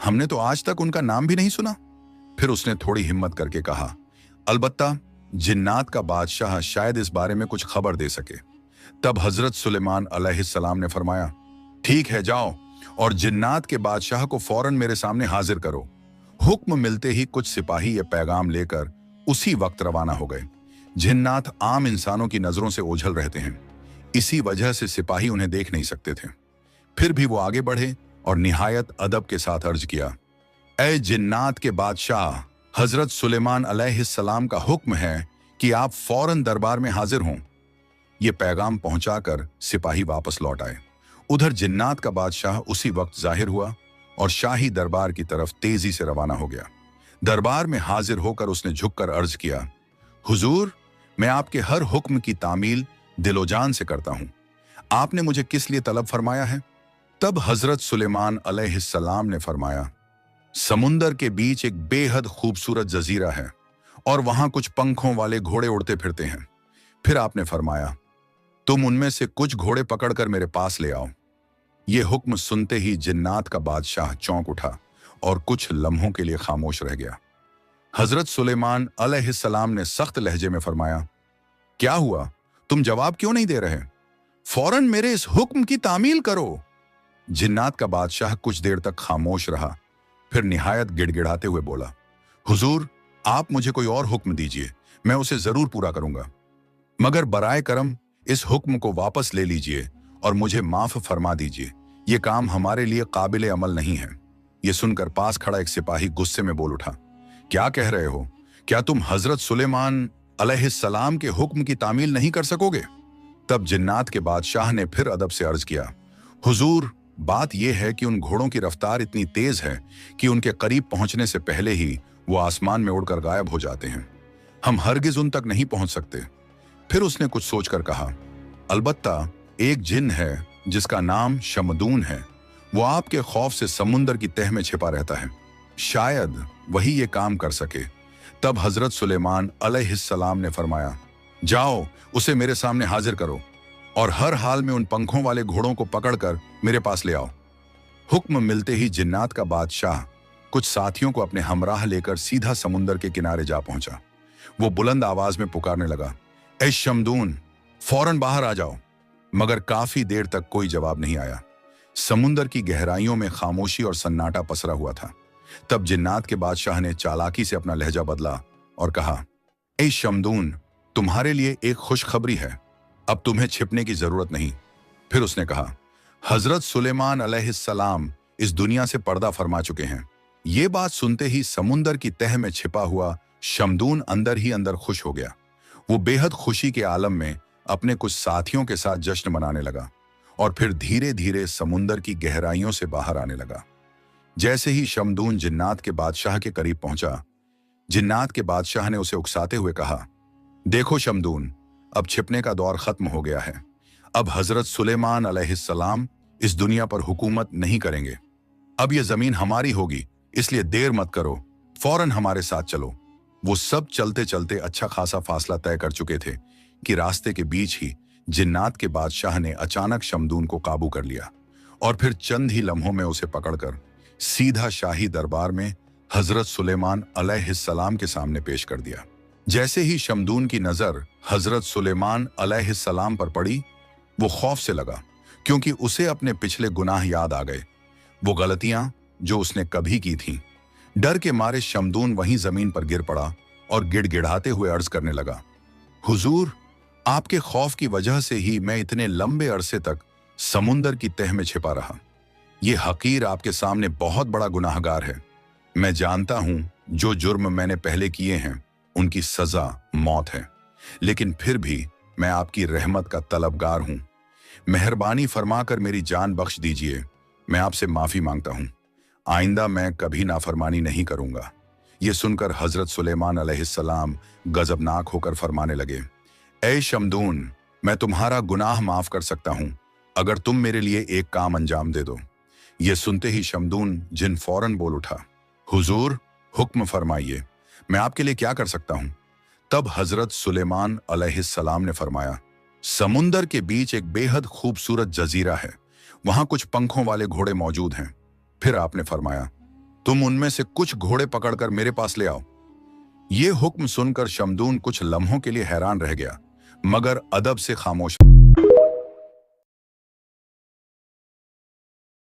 हमने तो आज तक उनका नाम भी नहीं सुना। फिर उसने थोड़ी हिम्मत करके कहा, अलबत्ता जिन्नात का बादशाह शायद इस बारे में कुछ खबर दे सके। तब हजरत सुलेमान अलैहिस्सलाम ने फरमाया, ठीक है, जाओ और जिन्नात के बादशाह को फौरन मेरे सामने हाजिर करो। हुक्म मिलते ही कुछ सिपाही ये पैगाम लेकर उसी वक्त रवाना हो गए। जिन्नात आम इंसानों की नजरों से ओझल रहते हैं, इसी वजह से सिपाही उन्हें देख नहीं सकते थे। फिर भी वो आगे बढ़े और निहायत अदब के साथ अर्ज किया, ऐ जिन्नात के बादशाह, हजरत सुलेमान अलैहिस्सलाम का हुक्म है कि आप फौरन दरबार में हाजिर हों। ये पैगाम पहुंचाकर सिपाही वापस लौट आए। उधर जिन्नात का बादशाह उसी वक्त जाहिर हुआ और शाही दरबार की तरफ तेजी से रवाना हो गया। दरबार में हाजिर होकर उसने झुककर अर्ज किया, हुजूर, मैं आपके हर हुक्म की तामील दिलोजान से करता हूं। आपने मुझे किस लिए तलब फरमाया है? तब हजरत सुलेमान अलैहिस्सलाम ने फरमाया, समुंदर के बीच एक बेहद खूबसूरत जजीरा है और वहां कुछ पंखों वाले घोड़े उड़ते फिरते हैं। फिर आपने फरमाया, तुम उनमें से कुछ घोड़े पकड़कर मेरे पास ले आओ। ये हुक्म सुनते ही जिन्नात का बादशाह चौंक उठा और कुछ लम्हों के लिए खामोश रह गया। हजरत सुलेमान अलैहिस्सलाम ने सख्त लहजे में फरमाया, क्या हुआ? तुम जवाब क्यों नहीं दे रहे? फौरन मेरे इस हुक्म की तामील करो। जिन्नात का बादशाह कुछ देर तक खामोश रहा, फिर निहायत गिड़गिड़ाते हुए बोला, हुजूर, आप मुझे कोई और हुक्म दीजिए, मैं उसे जरूर पूरा करूंगा, मगर बराए करम इस हुक्म को वापस ले लीजिए और मुझे माफ फरमा दीजिए। ये काम हमारे लिए काबिल अमल नहीं है। ये सुनकर पास खड़ा एक सिपाही गुस्से में बोल उठा, क्या कह रहे हो? क्या तुम हजरत सुलेमान अलैहिस्सलाम के हुक्म की तामील नहीं कर सकोगे? तब जिन्नात के बादशाह ने फिर अदब से अर्ज किया, हुजूर, बात यह है कि उन घोड़ों की रफ्तार इतनी तेज है कि उनके करीब पहुंचने से पहले ही वो आसमान में उड़कर गायब हो जाते हैं। हम हरगिज उन तक नहीं पहुंच सकते। फिर उसने कुछ सोचकर कहा, अलबत्ता एक जिन है जिसका नाम शमदून है, वो आपके खौफ से समुंदर की तह में छिपा रहता है, शायद वही ये काम कर सके। तब हजरत सुलेमान अलैहिस्सलाम ने फरमाया, जाओ उसे मेरे सामने हाजिर करो और हर हाल में उन पंखों वाले घोड़ों को पकड़कर मेरे पास ले आओ। हुक्म मिलते ही जिन्नात का बादशाह कुछ साथियों को अपने हमराह लेकर सीधा समुंदर के किनारे जा पहुंचा। वो बुलंद आवाज में पुकारने लगा, ऐ शमदून, फौरन बाहर आ जाओ। मगर काफी देर तक कोई जवाब नहीं आया। समुंदर की गहराइयों में खामोशी और सन्नाटा पसरा हुआ था। तब जिन्नात के बादशाह ने चालाकी से अपना लहजा बदला और कहा, ऐ शमदून, तुम्हारे लिए एक खुशखबरी है, अब तुम्हें छिपने की जरूरत नहीं। फिर उसने कहा, हजरत सुलेमान अलैहिस्सलाम इस दुनिया से पर्दा फरमा चुके हैं। ये बात सुनते ही समुंदर की तह में छिपा हुआ शमदून अंदर ही अंदर खुश हो गया। वो बेहद खुशी के आलम में अपने कुछ साथियों के साथ जश्न मनाने लगा और फिर धीरे धीरे समुंदर की गहराइयों से बाहर आने लगा। जैसे ही शमदून जिन्नात के बादशाह के करीब पहुंचा, जिन्नात के बादशाह ने उसे उकसाते हुए कहा, देखो शमदून, अब छिपने का दौर खत्म हो गया है। अब हजरत सुलेमान अलैहिस्सलाम इस दुनिया पर हुकूमत नहीं करेंगे। अब यह जमीन हमारी होगी, इसलिए देर मत करो, फौरन हमारे साथ चलो। वो सब चलते चलते अच्छा खासा फासला तय कर चुके थे कि रास्ते के बीच ही जिन्नात के बादशाह ने अचानक शमदून को काबू कर लिया और फिर चंद ही लम्हों में उसे पकड़कर सीधा शाही दरबार में हजरत सुलेमान अलैहिस्सलाम के सामने पेश कर दिया। जैसे ही शमदून की नजर हजरत सुलेमान अलैहिस्सलाम पर पड़ी, वो खौफ से लगा, क्योंकि उसे अपने पिछले गुनाह याद आ गए, वो गलतियां जो उसने कभी की थीं। डर के मारे शमदून वहीं जमीन पर गिर पड़ा और गिड़गिड़ाते हुए अर्ज करने लगा, हुजूर, आपके खौफ की वजह से ही मैं इतने लंबे अरसे तक समुंदर की तह में छिपा रहा। ये हकीर आपके सामने बहुत बड़ा गुनाहगार है। मैं जानता हूं जो जुर्म मैंने पहले किए हैं उनकी सजा मौत है, लेकिन फिर भी मैं आपकी रहमत का तलबगार हूं। मेहरबानी फरमाकर मेरी जान बख्श दीजिए। मैं आपसे माफी मांगता हूं। आइंदा मैं कभी नाफरमानी नहीं करूंगा। ये सुनकर हजरत सुलेमान अलैहिस्सलाम गजबनाक होकर फरमाने लगे, ऐ शमदून, मैं तुम्हारा गुनाह माफ कर सकता हूं अगर तुम मेरे लिए एक काम अंजाम दे दो। ये सुनते ही शमदून जिन फौरन बोल उठा, हुजूर, हुक्म फरमाइए, मैं आपके लिए क्या कर सकता हूं? तब हजरत सुलेमान अलैहिस्सलाम ने फरमाया, समुंदर के बीच एक बेहद खूबसूरत जजीरा है, वहां कुछ पंखों वाले घोड़े मौजूद हैं। फिर आपने फरमाया, तुम उनमें से कुछ घोड़े पकड़कर मेरे पास ले आओ। ये हुक्म सुनकर शमदून कुछ लम्हों के लिए हैरान रह गया, मगर अदब से खामोश